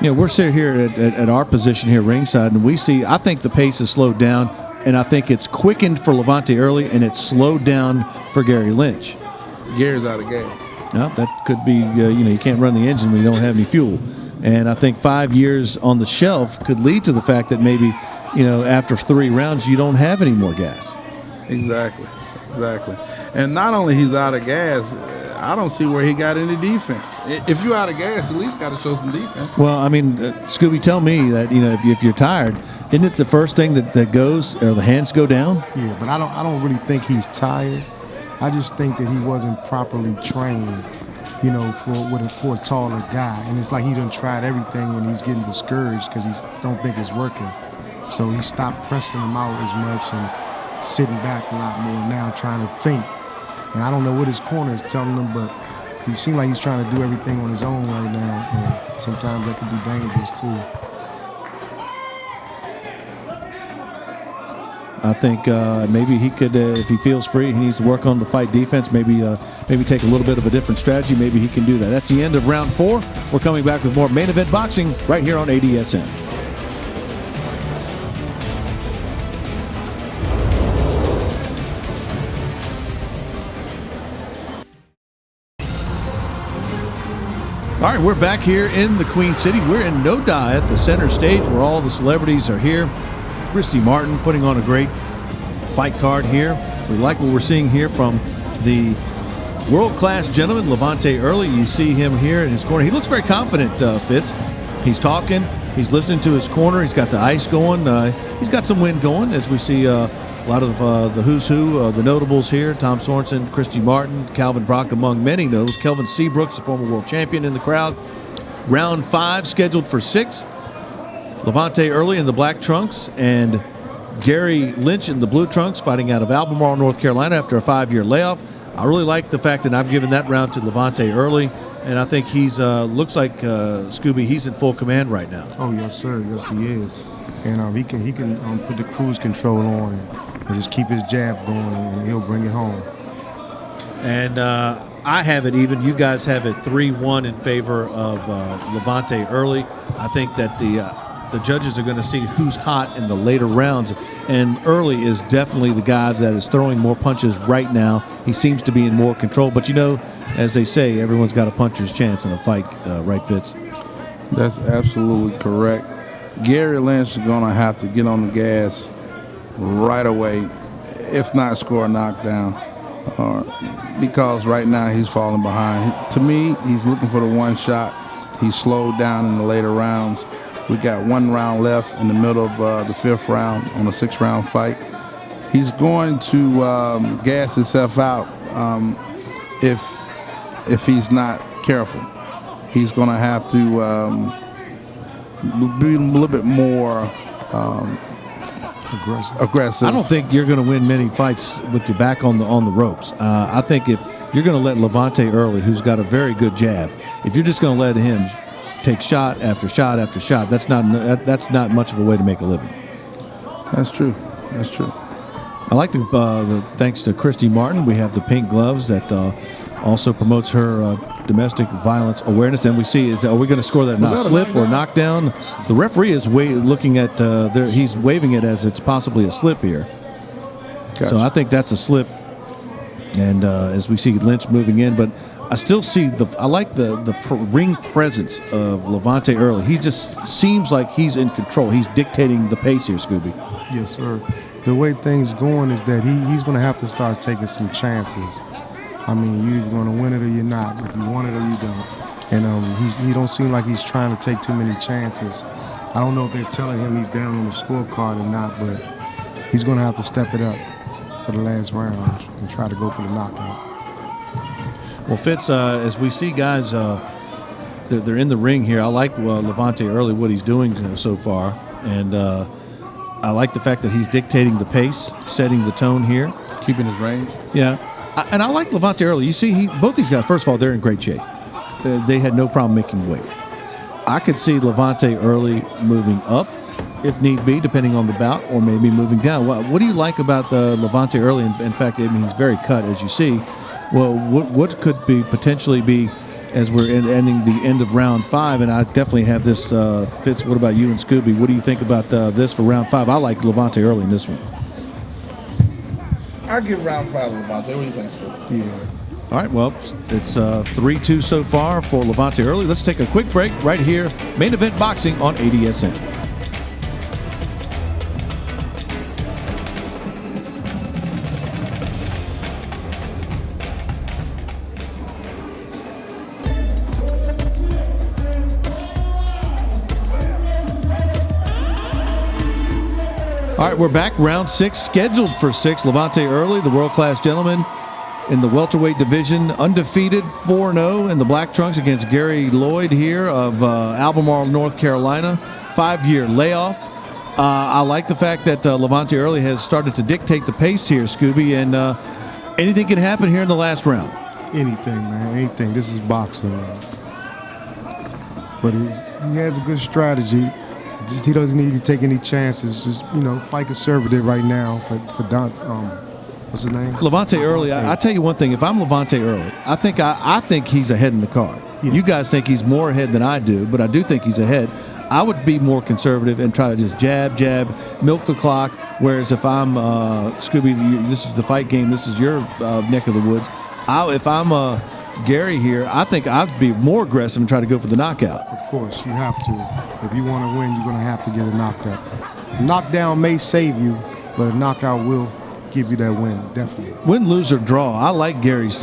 We're sitting here at our position here ringside, and we see, I think the pace is slowed down, and I think it's quickened for LaVonte Earley, and it's slowed down for Gary Lynch. Gary's out of gas. Well, that could be, you can't run the engine when you don't have any fuel. And I think 5 years on the shelf could lead to the fact that maybe, after 3 rounds, you don't have any more gas. Exactly. And not only he's out of gas, I don't see where he got any defense. If you're out of gas, you at least got to show some defense. Well, I mean, Scooby, tell me that, if you're tired, isn't it the first thing that goes, or the hands go down? Yeah, but I don't really think he's tired. I just think that he wasn't properly trained, for a taller guy. And it's like he done tried everything and he's getting discouraged because he don't think it's working. So he stopped pressing him out as much and sitting back a lot more now, trying to think. And I don't know what his corner is telling him, but he seems like he's trying to do everything on his own right now. And sometimes that could be dangerous too. I think maybe he could, if he feels free, he needs to work on the fight defense. Maybe take a little bit of a different strategy. Maybe he can do that. That's the end of round 4. We're coming back with more main event boxing right here on ADSN. All right, we're back here in the Queen City. We're in No Die at the center stage where all the celebrities are here. Christy Martin putting on a great fight card here. We like what we're seeing here from the world-class gentleman, LaVonte Earley. You see him here in his corner. He looks very confident, Fitz. He's talking. He's listening to his corner. He's got the ice going. He's got some wind going as we see a lot of the who's who, the notables here. Tom Sorensen, Christy Martin, Calvin Brock among many notables. Kelvin Seabrooks, the former world champion, in the crowd. Round 5 scheduled for 6. LaVonte Earley in the black trunks and Gary Lynch in the blue trunks fighting out of Albemarle, North Carolina after a 5-year layoff. I really like the fact that I've given that round to LaVonte Earley, and I think he's looks like Scooby, he's in full command right now. Oh, yes, sir. Yes, he is. And he can put the cruise control on and just keep his jab going, and he'll bring it home. And I have it even. You guys have it 3-1 in favor of LaVonte Earley. I think that the judges are going to see who's hot in the later rounds, and Earley is definitely the guy that is throwing more punches right now. He seems to be in more control, but as they say, everyone's got a puncher's chance in a fight, right, Fitz? That's absolutely correct. Gary Lynch is going to have to get on the gas right away, if not score a knockdown, because right now he's falling behind. To me, he's looking for the one shot. He's slowed down in the later rounds. We got 1 round left in the middle of the 5th round on a 6-round fight. He's going to gas himself out if he's not careful. He's going to have to be a little bit more aggressive. I don't think you're going to win many fights with your back on the ropes. I think if you're going to let LaVonte Earley, who's got a very good jab, if you're just going to let him take shot after shot after shot, that's not much of a way to make a living. That's true. I like the thanks to Christy Martin, we have the pink gloves that also promotes her domestic violence awareness. And we see, are we going to score that slip or knockdown? The referee is looking at he's waving it as it's possibly a slip here. Gotcha. So I think that's a slip. And as we see Lynch moving in, but I still see I like the ring presence of LaVonte Earley. He just seems like he's in control. He's dictating the pace here, Scooby. Yes, sir. The way things going is that he's going to have to start taking some chances. I mean, you're either going to win it or you're not. If you want it or you don't. And he don't seem like he's trying to take too many chances. I don't know if they're telling him he's down on the scorecard or not, but he's going to have to step it up for the last round and try to go for the knockout. Well, Fitz, as we see guys, they're in the ring here. I like LaVonte Earley, what he's doing so far. And I like the fact that he's dictating the pace, setting the tone here. Keeping his range. Yeah. And I like LaVonte Earley. You see, both these guys, first of all, they're in great shape. They had no problem making weight. I could see LaVonte Earley moving up if need be, depending on the bout, or maybe moving down. What do you like about the LaVonte Earley? In fact, I mean, he's very cut, as you see. Well, what could be potentially be as we're ending the end of round 5, and I definitely have this, Fitz, what about you and Scooby? What do you think about this for round 5? I like LaVonte Earley in this one. I'll give round 5 to LaVonte. What do you think, Scooby? Yeah. All right, well, it's 3-2 so far for LaVonte Earley. Let's take a quick break right here. Main Event Boxing on ADSN. All right, we're back. Round 6, scheduled for 6. LaVonte Earley, the world-class gentleman in the welterweight division, undefeated, 4-0 in the black trunks against Gary Lloyd here of Albemarle, North Carolina. 5-year layoff. I like the fact that LaVonte Earley has started to dictate the pace here, Scooby, and anything can happen here in the last round. Anything, man, anything. This is boxing, man. But he has a good strategy. He doesn't need to take any chances. Just, fight conservative right now for Don. What's his name? LaVonte Earley. I tell you one thing. If I'm LaVonte Earley, I think he's ahead in the card. Yeah. You guys think he's more ahead than I do, but I do think he's ahead. I would be more conservative and try to just jab, milk the clock. Whereas if I'm Scooby, this is the fight game. This is your neck of the woods. If I'm Gary here, I think I'd be more aggressive and try to go for the knockout. Of course, you have to. If you want to win, you're going to have to get a knockout. A knockdown may save you, but a knockout will give you that win, definitely. Win, lose, or draw. I like Gary's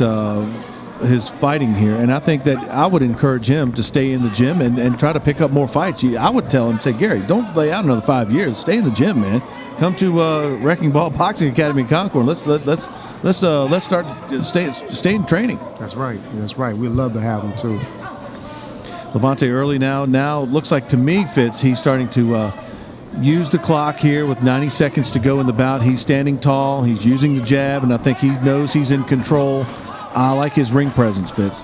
his fighting here, and I think that I would encourage him to stay in the gym and try to pick up more fights. I would tell him, say, Gary, don't lay out another 5 years. Stay in the gym, man. Come to Wrecking Ball Boxing Academy in Concord. Let's start stay in training. That's right. We'd love to have him too. LaVonte Earley now looks like, to me, Fitz, he's starting to use the clock here with 90 seconds to go in the bout. He's standing tall. He's using the jab, and I think he knows he's in control. I like his ring presence, Fitz.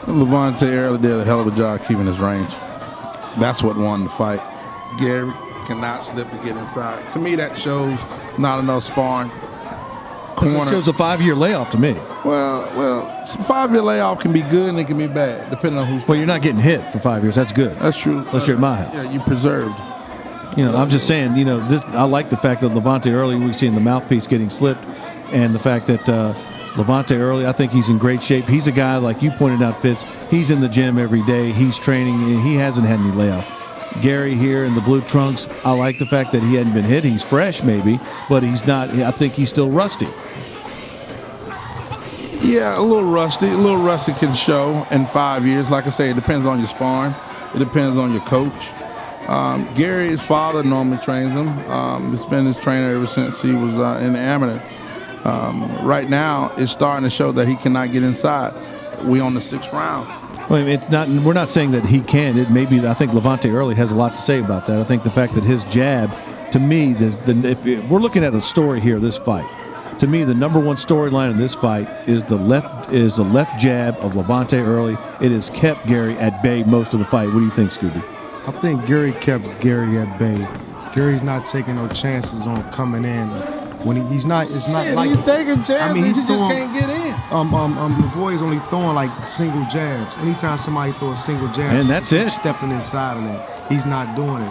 LaVonte Earley did a hell of a job keeping his range. That's what won the fight. Gary cannot slip to get inside. To me, that shows not enough sparring. It shows a 5-year layoff to me. Well, a 5-year layoff can be good and it can be bad, depending on who's. Well, you're not getting hit for 5 years. That's good. That's true. Unless you're at my house. Yeah, you preserved. I'm just saying, I like the fact that LaVonte Earley, we've seen the mouthpiece getting slipped, and the fact that LaVonte Earley, I think he's in great shape. He's a guy, like you pointed out, Fitz, he's in the gym every day. He's training, and he hasn't had any layoff. Gary here in the blue trunks, I like the fact that he hadn't been hit. He's fresh maybe, but he's not. I think he's still rusty. Yeah, a little rusty. A little rusty can show in 5 years. Like I say, it depends on your sparring. It depends on your coach. Gary's father normally trains him. It's been his trainer ever since he was in the amateur. Right now, it's starting to show that he cannot get inside. We on the 6th round. Well, it's not. We're not saying that he can. It may be. I think LaVonte Earley has a lot to say about that. I think the fact that his jab, to me, if we're looking at a story here, this fight. To me, the number one storyline in this fight is the left jab of LaVonte Earley. It has kept Gary at bay most of the fight. What do you think, Scooby? I think Gary kept Gary at bay. Gary's not taking no chances on coming in. When he's not, it's not like he's taking chances. I mean, he's he throwing, just can't get in. The boy is only throwing like single jabs. Anytime somebody throws a single jab, and that's it. Stepping inside of that, he's not doing it.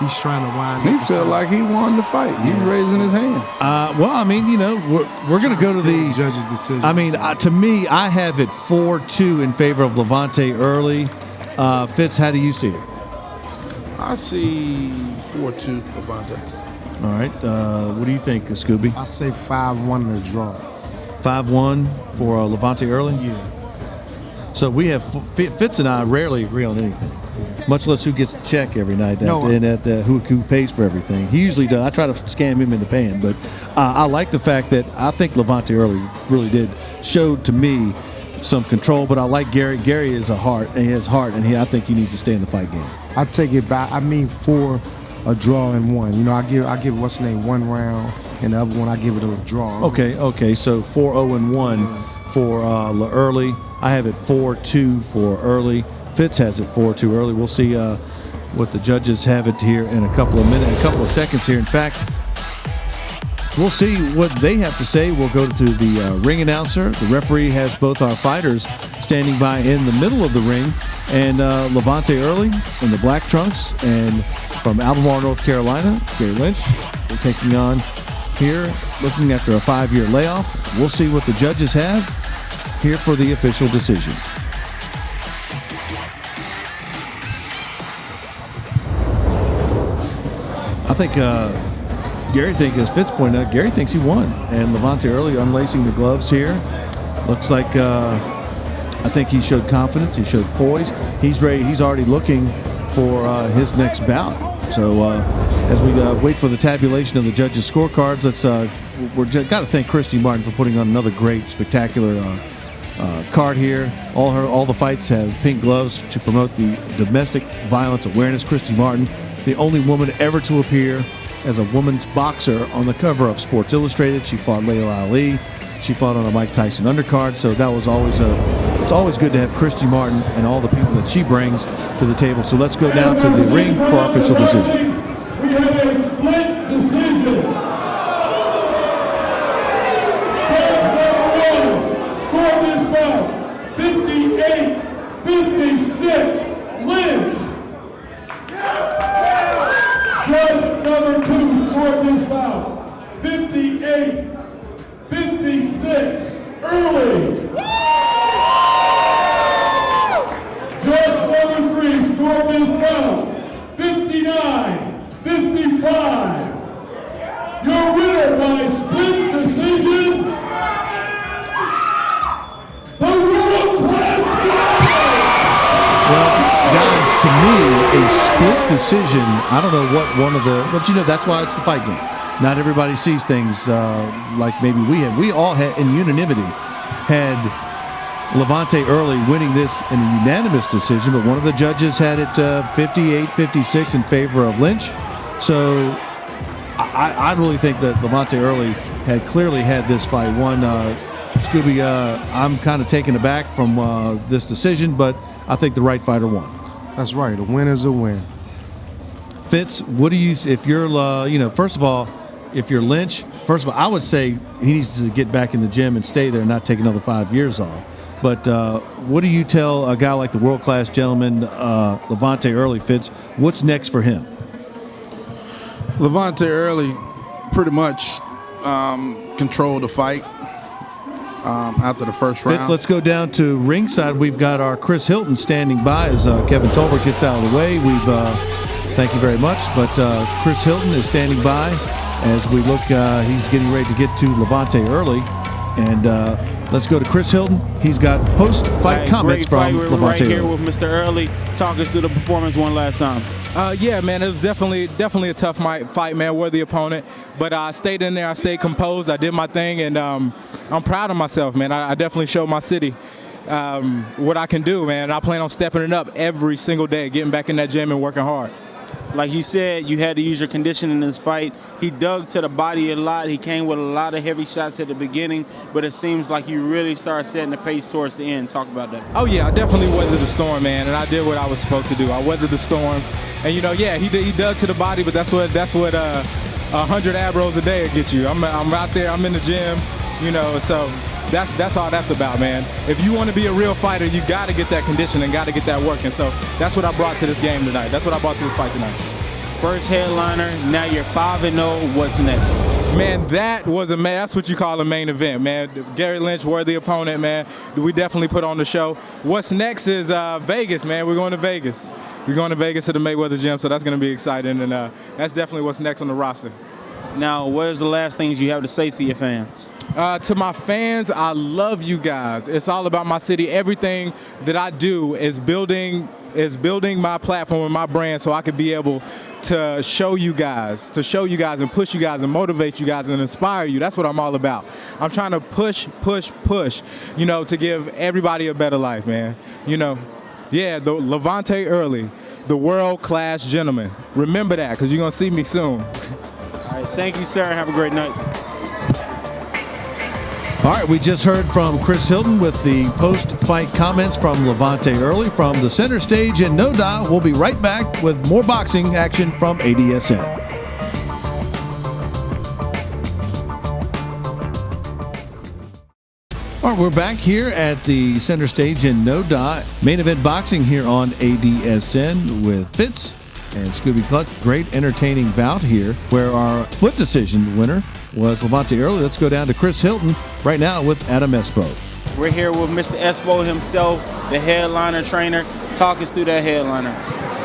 He's trying to wind. He felt like he won the fight. He's raising his hand. Well, I mean, we're going to go to the judge's decision. I mean, to me, I have it 4-2 in favor of LaVonte Earley. Fitz, how do you see it? I see 4-2 LaVonte. All right. What do you think, Scooby? I say 5-1 in a draw. 5-1 for LaVonte Earley? Yeah. So we have Fitz and I rarely agree on anything, much less who gets the check every night and who pays for everything. He usually does. I try to scam him into paying, but I like the fact that I think LaVonte Earley really did show to me some control. But I like Gary. Gary is a heart, and he has heart, and I think he needs to stay in the fight game. I take it back. I mean, for a draw and one. You know, I give what's the name 1 round, and the other one I give it a draw. Okay. So 4-0-1 for Early. I have it 4-2 for Early. Fitz has it 4-2 Early. We'll see what the judges have it here in a couple of seconds here. In fact, we'll see what they have to say. We'll go to the ring announcer. The referee has both our fighters standing by in the middle of the ring, and LaVonte Earley in the black trunks, and from Albemarle, North Carolina, Gary Lynch. We're taking on here, looking after a 5-year layoff. We'll see what the judges have here for the official decision. I think Gary as Fitz pointed out, Gary thinks he won. And LaVonte Earley unlacing the gloves here. Looks like I think he showed confidence. He showed poise. He's ready. He's already looking for his next bout. So as we wait for the tabulation of the judges' scorecards, we're got to thank Christy Martin for putting on another great, spectacular card here. All the fights have pink gloves to promote the domestic violence awareness. Christy Martin, the only woman ever to appear as a woman's boxer on the cover of Sports Illustrated. She fought Layla Ali. She fought on a Mike Tyson undercard. So that was always it's always good to have Christy Martin and all the people that she brings to the table. So let's go down to the ring for our official decision. We have a split decision. Judge number 1 scored this bout 58-56, Lynch. Judge number 2 scored this bout 58-56, Early. Judge number 3 scored this bout 59-55. Your winner by split decision, the world class Well, guys, to me, a split decision, I don't know what one of the, but that's why it's the fight game. Not everybody sees things like maybe we had. We all had, in unanimity, had LaVonte Earley winning this in a unanimous decision, but one of the judges had it 58-56 in favor of Lynch. So I really think that LaVonte Earley had clearly had this fight won. Scooby, I'm kind of taken aback from this decision, but I think the right fighter won. That's right. A win is a win. Fitz, what do you, if you're, first of all, if you're Lynch, first of all, I would say he needs to get back in the gym and stay there and not take another 5 years off. But what do you tell a guy like the world-class gentleman, LaVonte Earley, Fitz? What's next for him? LaVonte Earley pretty much controlled the fight after the first round. Fitz, let's go down to ringside. We've got our Chris Hilton standing by as Kevin Tolbert gets out of the way. Thank you very much. But Chris Hilton is standing by as we look. He's getting ready to get to LaVonte Earley. And let's go to Chris Hilton. He's got post-fight comments from LaVonte right Earley. Here with Mr. Early. Talk us through the performance one last time. Yeah, man, it was definitely a tough fight, man. Worthy opponent, but I stayed in there. I stayed composed. I did my thing, and I'm proud of myself, man. I definitely showed my city what I can do, man. I plan on stepping it up every single day, getting back in that gym and working hard. Like you said, you had to use your conditioning in this fight. He dug to the body a lot. He came with a lot of heavy shots at the beginning, but it seems like you really started setting the pace towards the end. Talk about that. Oh, yeah, I definitely weathered the storm, man, and I did what I was supposed to do. I weathered the storm. And, yeah, he dug to the body, but that's what 100 ab rolls a day will get you. I'm out there. I'm in the gym, so that's all that's about, man. If you want to be a real fighter, you got to get that conditioning, got to get that work. And so that's what I brought to this game tonight. That's what I brought to this fight tonight. First headliner, now you're 5-0. What's next? Man, that's what you call a main event, man. Gary Lynch, worthy opponent, man. We definitely put on the show. What's next is Vegas, man. We're going to Vegas. We're going to Vegas to the Mayweather Gym, so that's going to be exciting, and that's definitely what's next on the roster. Now, what is the last things you have to say to your fans? To my fans, I love you guys. It's all about my city. Everything that I do is building is building my platform and my brand so I could be able to show you guys and push you guys and motivate you guys and inspire you. That's what I'm all about. I'm trying to push, you know, to give everybody a better life, man. You know, yeah, the LaVonte Earley, the world-class gentleman. Remember that, because you're going to see me soon. All right, thank you, sir. Have a great night. All right, we just heard from Chris Hilton with the post-fight comments from LaVonte Earley from the center stage in No Doubt. We'll be right back with more boxing action from ADSN. All right, we're back here at the center stage in No Doubt. Main event boxing here on ADSN with Fitz and Scooby Cluck. Great entertaining bout here where our split decision winner was LaVonte Earley. Let's go down to Chris Hilton right now with Adam Espo. We're here with Mr. Espo himself, the headliner trainer. Talk us through that headliner.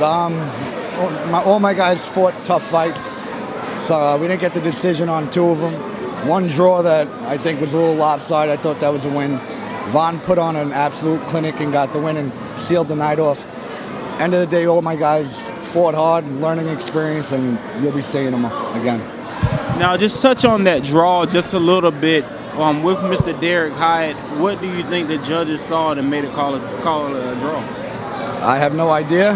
All my guys fought tough fights, so we didn't get the decision on 2 of them. One draw that I think was a little lopsided. I thought that was a win. Vaughn put on an absolute clinic and got the win and sealed the night off. End of the day, all my guys fought hard, learning experience, and you'll be seeing them again. Now, just touch on that draw just a little bit. With Mr. Derek Hyatt, what do you think the judges saw that made it call it a draw? I have no idea.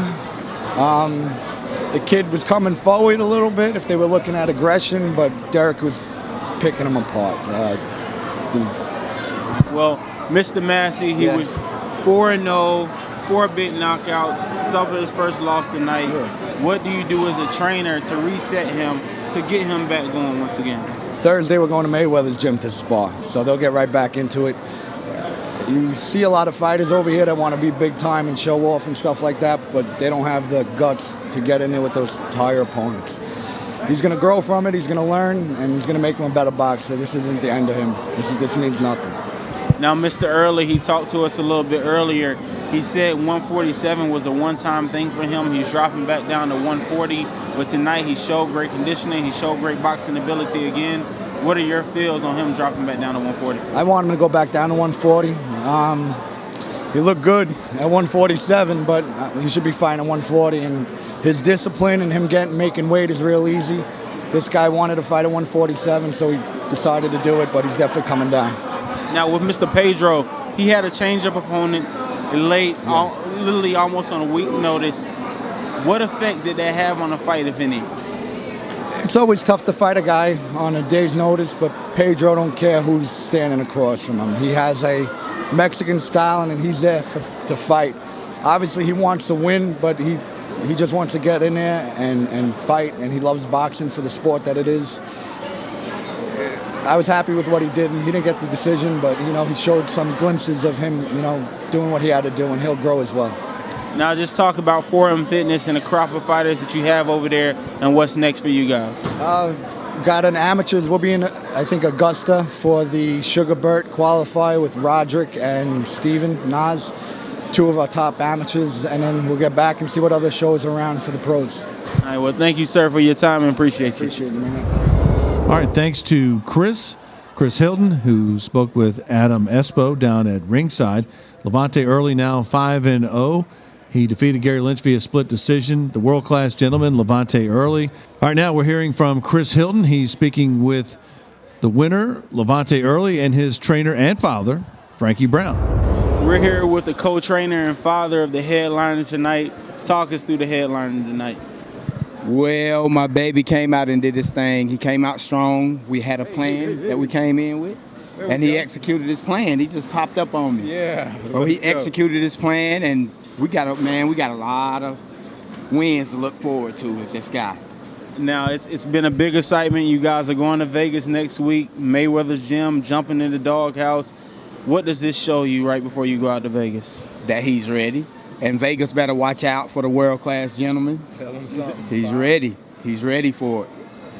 The kid was coming forward a little bit if they were looking at aggression, but Derek was picking him apart. Well, Mr. Massey, he was 4-0, 4 big knockouts, suffered his first loss tonight. Yeah. What do you do as a trainer to reset him, to get him back going once again? Thursday we're going to Mayweather's gym to spar, so they'll get right back into it. You see a lot of fighters over here that want to be big time and show off and stuff like that, but they don't have the guts to get in there with those higher opponents. He's going to grow from it, he's going to learn, and he's going to make him a better boxer. This isn't the end of him. This means nothing. Now, Mr. Earley, he talked to us a little bit earlier. He said 147 was a one-time thing for him. He's dropping back down to 140, but tonight he showed great conditioning. He showed great boxing ability again. What are your feels on him dropping back down to 140? I want him to go back down to 140. He looked good at 147, but he should be fine at 140. And his discipline and him making weight is real easy. This guy wanted to fight at 147, so he decided to do it, but he's definitely coming down. Now with Mr. Pedro, he had a change of opponents late, literally almost on a week notice. What effect did that have on the fight, if any? It's always tough to fight a guy on a day's notice, but Pedro don't care who's standing across from him. He has a Mexican style, and he's there to fight. Obviously, he wants to win, but he just wants to get in there and fight, and he loves boxing for the sport that it is. I was happy with what he did, and he didn't get the decision, but he showed some glimpses of him, doing what he had to do, and he'll grow as well. Now just talk about Forum Fitness and the crop of fighters that you have over there and what's next for you guys. Got an amateurs. We'll be in, I think, Augusta for the Sugar Burt qualifier with Roderick and Steven Nas, 2 of our top amateurs, and then we'll get back and see what other shows are around for the pros. All right, well, thank you, sir, for your time and appreciate you. Appreciate it, man. All right, thanks to Chris Hilton, who spoke with Adam Espo down at ringside. LaVonte Earley now 5-0. He defeated Gary Lynch via split decision. The world-class gentleman, LaVonte Earley. All right, now we're hearing from Chris Hilton. He's speaking with the winner, LaVonte Earley, and his trainer and father, Frankie Brown. We're here with the co-trainer and father of the headliner tonight. Talk us through the headliner tonight. Well, my baby came out and did his thing. He came out strong. We had a plan that we came in with, and he executed his plan. He just popped up on me. Yeah. So he executed his plan, and we got a lot of wins to look forward to with this guy. Now, it's been a big excitement. You guys are going to Vegas next week, Mayweather's gym, jumping in the doghouse. What does this show you right before you go out to Vegas? That he's ready. And Vegas better watch out for the world-class gentleman. Tell him something. He's ready. He's ready for it.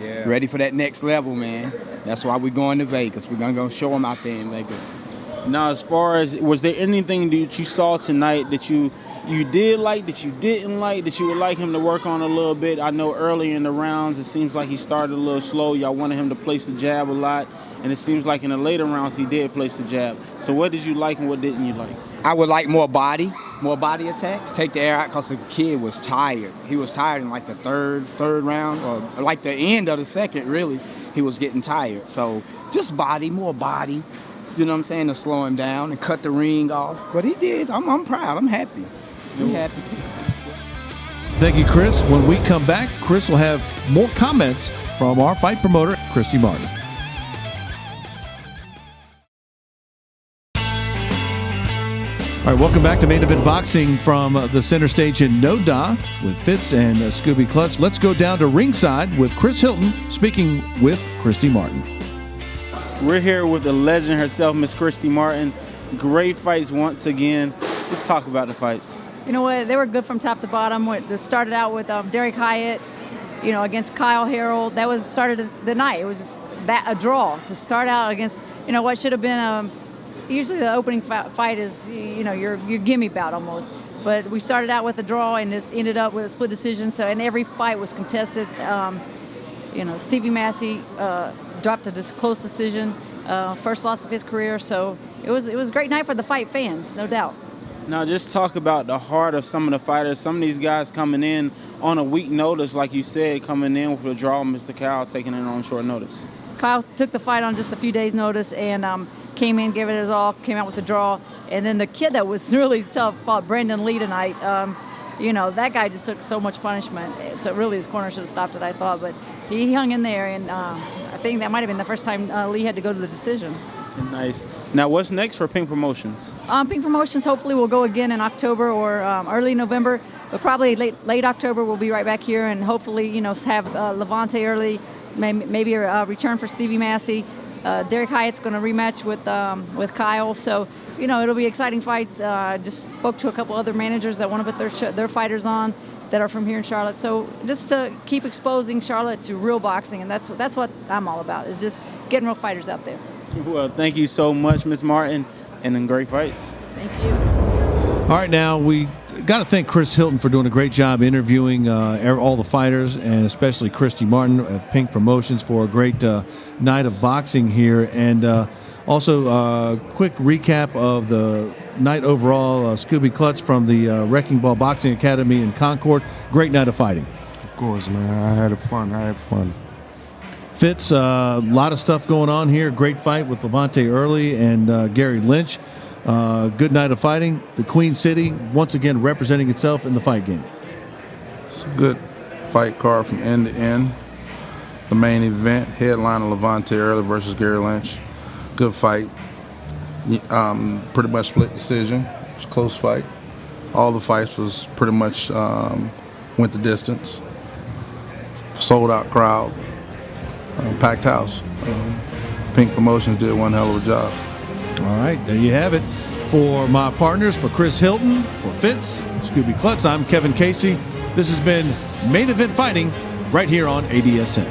Yeah. Ready for that next level, man. That's why we're going to Vegas. We're going to go show him out there in Vegas. Now, as far as, was there anything that you saw tonight that you did like, that you didn't like, that you would like him to work on a little bit? I know early in the rounds, it seems like he started a little slow. Y'all wanted him to place the jab a lot, and it seems like in the later rounds he did place the jab. So what did you like and what didn't you like? I would like more body attacks. Take the air out because the kid was tired. He was tired in like the third round, or like the end of the second, really. He was getting tired. So just more body. You know what I'm saying, to slow him down and cut the ring off. But he did. I'm proud. I'm happy. Thank you, Chris. When we come back, Chris will have more comments from our fight promoter, Christy Martin. All right, welcome back to Main Event Boxing from the center stage in Noda with Fitz and Scooby Klutz. Let's go down to ringside with Chris Hilton speaking with Christy Martin. We're here with the legend herself, Miss Christy Martin. Great fights once again. Let's talk about the fights. You know what? They were good from top to bottom. They started out with Derek Hyatt, against Kyle Harold. That was started the night. It was just a draw to start out against, what should have been usually the opening fight is, your gimme bout almost. But we started out with a draw and just ended up with a split decision. So, and every fight was contested. Stevie Massey dropped a close decision, first loss of his career. So it was a great night for the fight fans, no doubt. Now, just talk about the heart of some of the fighters. Some of these guys coming in on a week notice, like you said, coming in with a draw. Mr. Kyle taking it on short notice. Kyle took the fight on just a few days' notice and came in, gave it his all, came out with a draw. And then the kid that was really tough fought Brandon Lee tonight. That guy just took so much punishment. So really his corner should have stopped it, I thought. But he hung in there, and I think that might have been the first time Lee had to go to the decision. Nice. Now, what's next for Pink Promotions? Pink Promotions hopefully will go again in October or early November, but probably late October we'll be right back here and hopefully, have LaVonte Earley, maybe a return for Stevie Massey. Derek Hyatt's going to rematch with Kyle, so it'll be exciting fights. Just spoke to a couple other managers that want to put their fighters on that are from here in Charlotte. So just to keep exposing Charlotte to real boxing, and that's what I'm all about, is just getting real fighters out there. Well, thank you so much, Ms. Martin, and then great fights. Thank you. All right, now we got to thank Chris Hilton for doing a great job interviewing all the fighters, and especially Christy Martin at Pink Promotions for a great night of boxing here. And also quick recap of the night overall. Scooby Klutz from the Wrecking Ball Boxing Academy in Concord. Great night of fighting. Of course, man. I had fun. Fitz, a lot of stuff going on here. Great fight with LaVonte Earley and Gary Lynch. Good night of fighting. The Queen City once again representing itself in the fight game. It's a good fight card from end to end. The main event, headliner LaVonte Earley versus Gary Lynch. Good fight. Pretty much split decision. It was a close fight. All the fights was pretty much went the distance. Sold out crowd. Packed house. Pink Promotions did one hell of a job. All right, there you have it. For my partners, for Chris Hilton, for Fitz, Scooby Klutz, I'm Kevin Casey. This has been Main Event Fighting right here on ADSN.